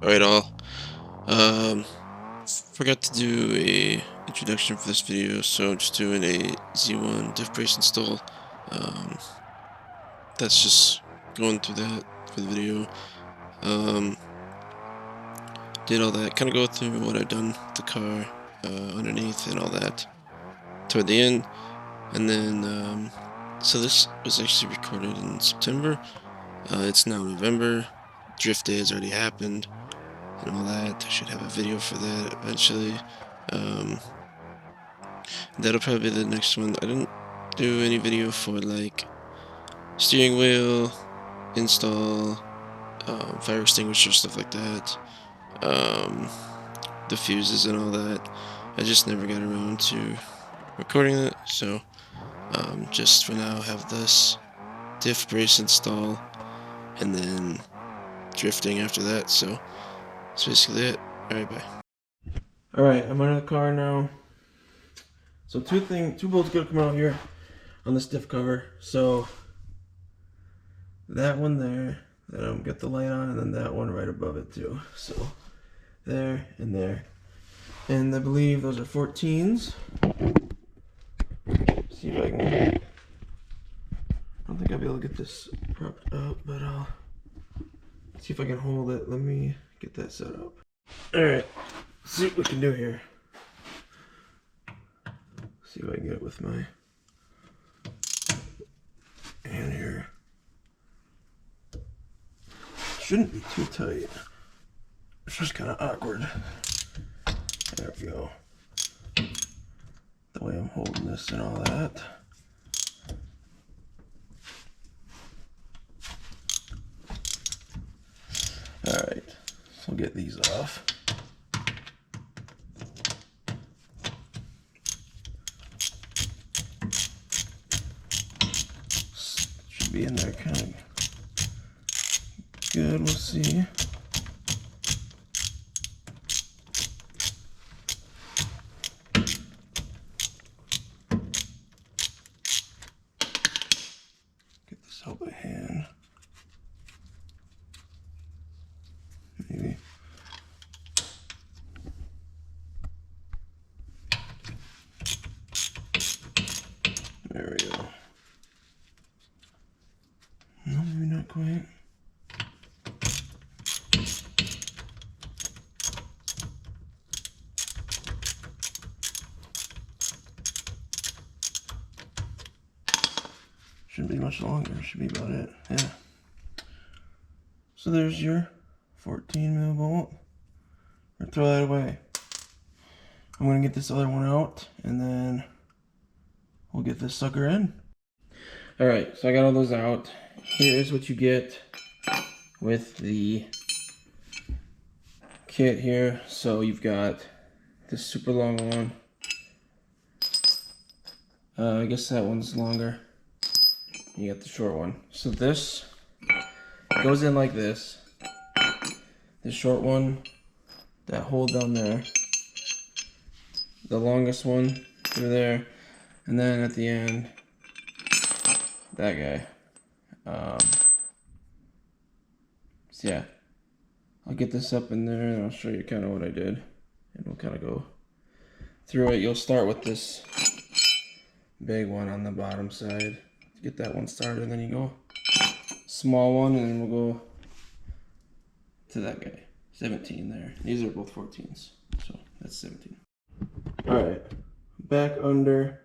Alright all, forgot to do a introduction for this video, so I'm just doing a Z1 Diff Brace install. That's just going through that for the video. Did all that, kind of go through what I've done with the car, underneath and all that toward the end. And then, so this was actually recorded in September. It's now November. Drift day has already happened and all that. I should have a video for that eventually. That'll probably be the next one. I didn't do any video for like steering wheel install, fire extinguisher, stuff like that, the fuses and all that. I just never got around to recording it, so just for now have this diff brace install and then drifting after that. So that's basically it. Alright, bye. Alright, I'm under the car now. So two bolts gotta come out here on this diff cover. So that one there, that'll get the light on, and then that one right above it too. So there and there. And I believe those are 14s. See if I can, I don't think I'll be able to get this propped up, but I'll see if I can hold it. Let me get that set up. Alright, see what we can do here. See if I can get it with my hand here. Shouldn't be too tight. It's just kind of awkward. There we go. The way I'm holding this and all that. Alright, so we'll get these off. Should be in there kind of good, we'll see. Get this out by hand. Maybe. There we go. No, maybe not quite. Shouldn't be much longer, should be about it, yeah. So there's your 14 mil bolt. Or throw that away. I'm gonna get this other one out and then we'll get this sucker in. Alright, so I got all those out. Here's what you get with the kit here. So you've got this super long one. I guess that one's longer. You got the short one. So this goes in like this. The short one, that hole down there. The longest one through there. And then at the end, that guy. So yeah, I'll get this up in there and I'll show you kind of what I did. And we'll kind of go through it. You'll start with this big one on the bottom side. Get that one started, and then you go small one, and then we'll go to that guy. 17 there. These are both 14s, so that's 17. Alright, back under.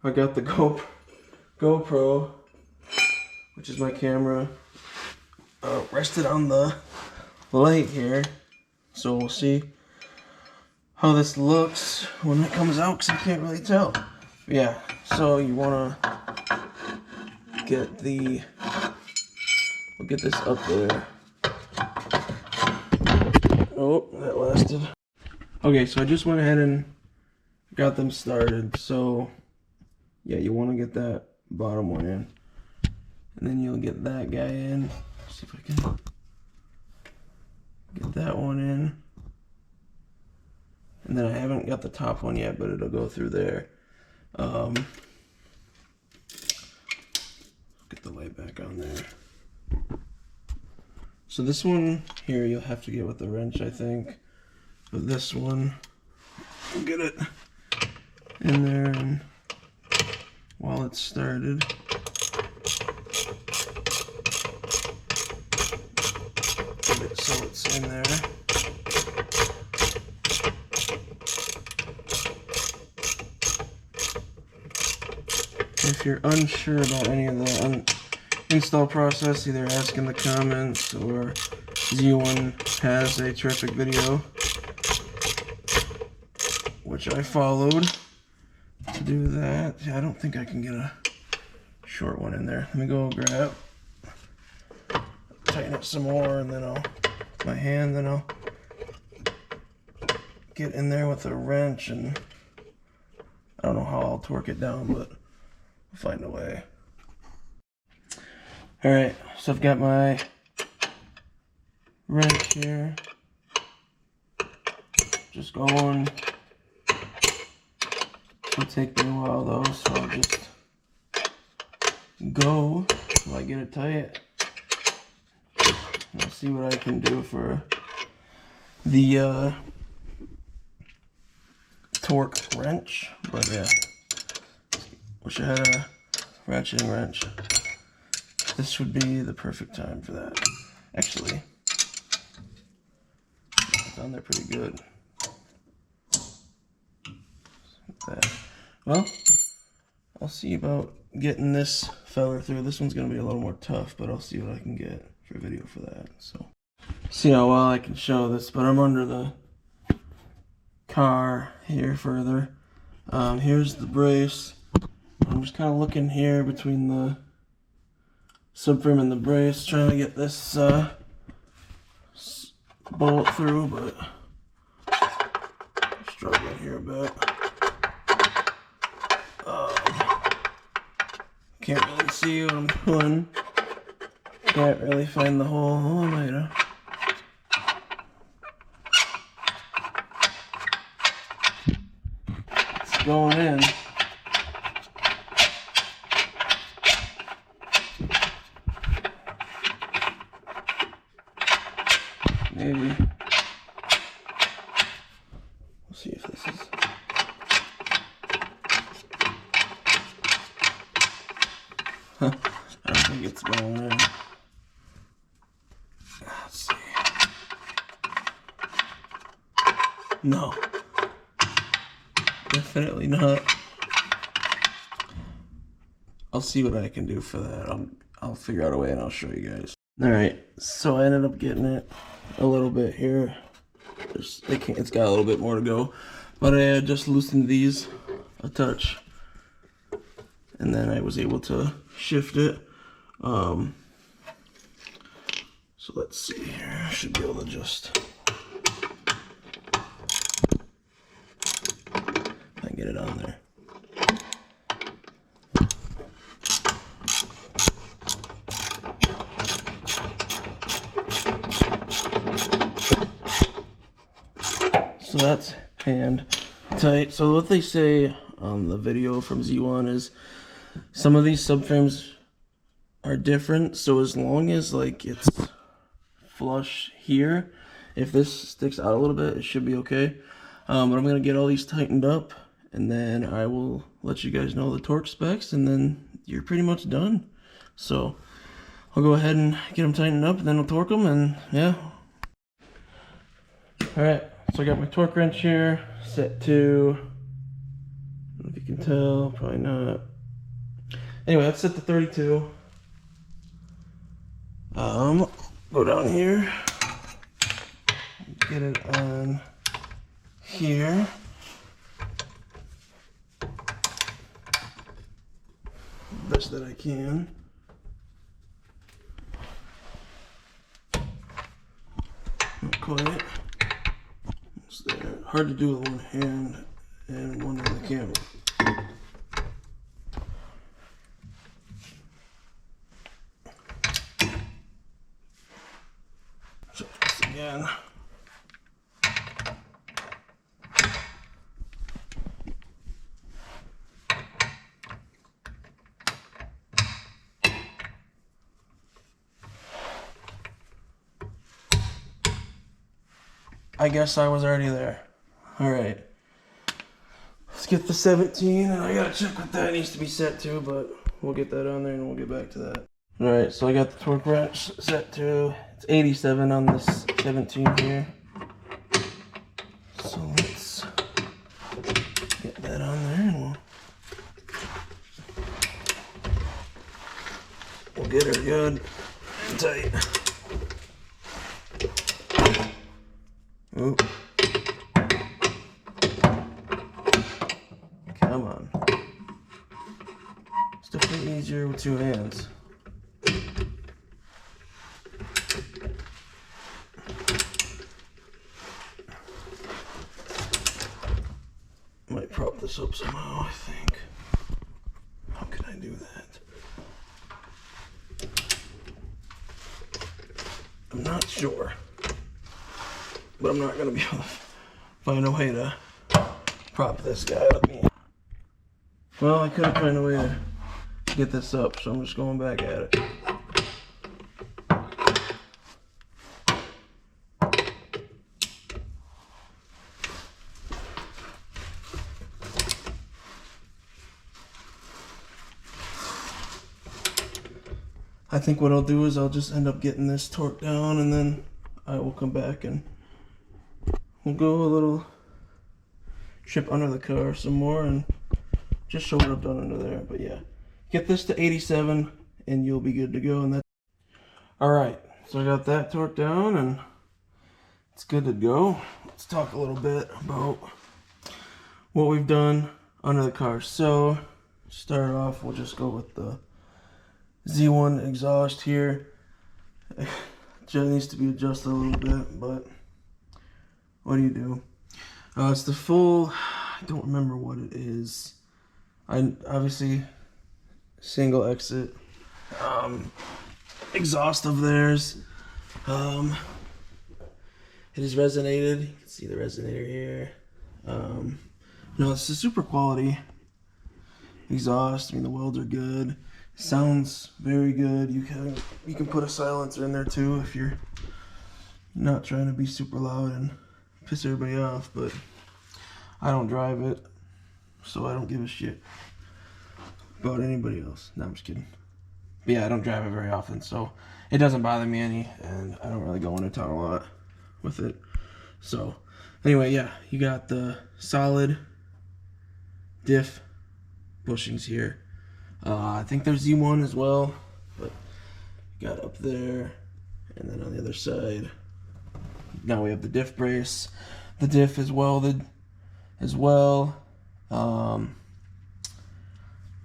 I got the GoPro, which is my camera, rested on the light here. So we'll see how this looks when it comes out, because I can't really tell. But yeah, so you want to get the, we'll get this up there. Oh, that lasted. Okay, so I just went ahead and got them started. So yeah, you want to get that bottom one in, and then you'll get that guy in. Let's see if I can get that one in. And then I haven't got the top one yet, but it'll go through there. Get the light back on there. So this one here you'll have to get with the wrench, I think. But this one, we'll get it in there, and while it's started, get it so it's in there. If you're unsure about any of the install process, either ask in the comments, or Z1 has a terrific video which I followed to do that. I don't think I can get a short one in there. Let me go grab, tighten it some more, and then I'll my hand, then I'll get in there with a wrench, and I don't know how I'll torque it down, but I'll find a way. Alright, so I've got my wrench here. Just going. It'll take me a while though, so I'll just go till I get it tight. And I'll see what I can do for the torque wrench. But yeah, wish I had a ratcheting wrench. This would be the perfect time for that. Actually, it's on there pretty good. Like that. Well, I'll see about getting this feller through. This one's gonna be a little more tough, but I'll see what I can get for a video for that. So, see how well I can show this, but I'm under the car here further. Here's the brace. I'm just kind of looking here between the subframe and the brace, trying to get this bolt through, but I'm struggling here a bit. Can't really see what I'm doing. Can't really find the hole. Oh, I might have. It's going in. Maybe. We'll see if this is. Huh. I don't think it's going in. Let's see. No. Definitely not. I'll see what I can do for that. I'll figure out a way and I'll show you guys. Alright, so I ended up getting it a little bit here. It's got a little bit more to go. But I just loosened these a touch. And then I was able to shift it. So let's see here. I should be able to just I can get it on there. So that's hand tight. So what they say on the video from Z1 is some of these subframes are different, so as long as like it's flush here, if this sticks out a little bit, it should be okay. But I'm gonna get all these tightened up, and then I will let you guys know the torque specs, and then you're pretty much done. So I'll go ahead and get them tightened up, and then I'll torque them, and yeah. Alright, so I got my torque wrench here set to, I don't know if you can tell, probably not. Anyway, that's set to 32. Go down here, get it on here. Best that I can. Not quite. It's there. Hard to do with one hand and one on the camera. Again. I guess I was already there. All right. Let's get the 17, and I gotta check what that needs to be set to, but we'll get that on there and we'll get back to that. All right, so I got the torque wrench set to, it's 87 on this 17 here. So let's get that on there and we'll get her good and tight. Oop. Come on. It's definitely easier with two hands. Might prop this up somehow, I think. How can I do that? I'm not sure. But I'm not gonna be able to find a way to prop this guy up. Well, I couldn't find a way to get this up, so I'm just going back at it. I think what I'll do is I'll just end up getting this torque down, and then I will come back and we'll go a little trip under the car some more and just show what I've done under there. But yeah, get this to 87 and you'll be good to go. And that's all right. So I got that torque down and it's good to go. Let's talk a little bit about what we've done under the car. So start off, we'll just go with the Z1 exhaust here. It needs to be adjusted a little bit, but what do you do? It's the full, I don't remember what it is. Obviously single exit exhaust of theirs. It is resonated. You can see the resonator here. No, it's a super quality exhaust. I mean, the welds are good. Sounds very good. You can put a silencer in there too if you're not trying to be super loud and piss everybody off, but I don't drive it, so I don't give a shit about anybody else. No, I'm just kidding. But yeah, I don't drive it very often, so it doesn't bother me any, and I don't really go into town a lot with it. So anyway, yeah, you got the solid diff bushings here. I think there's Z1 as well, but you got up there, and then on the other side, now we have the diff brace. The diff is welded as well. I'm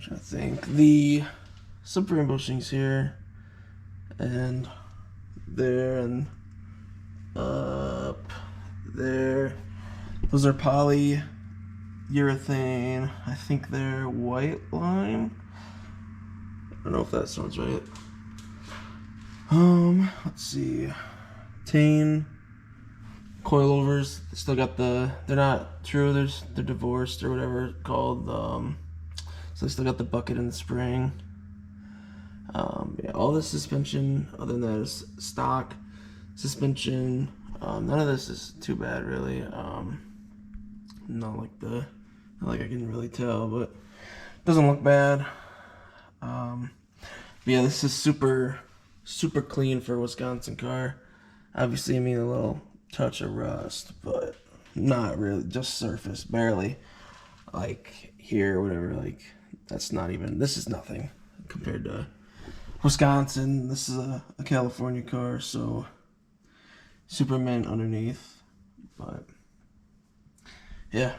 trying to think. The subframe bushings here, and there, and up there. Those are polyurethane. I think they're white lime. I don't know if that sounds right. Let's see. Tane coilovers. Still got they're not true. They're divorced or whatever it's called. So they still got the bucket and the spring. Yeah, all the suspension other than that is stock suspension. None of this is too bad really. Not like I can really tell, but it doesn't look bad. Yeah, this is super clean for a Wisconsin car. Obviously, I mean a little touch of rust, but not really, just surface, barely. Like here or whatever, like that's not even, this is nothing compared to Wisconsin. This is a California car, so super mint underneath, but yeah.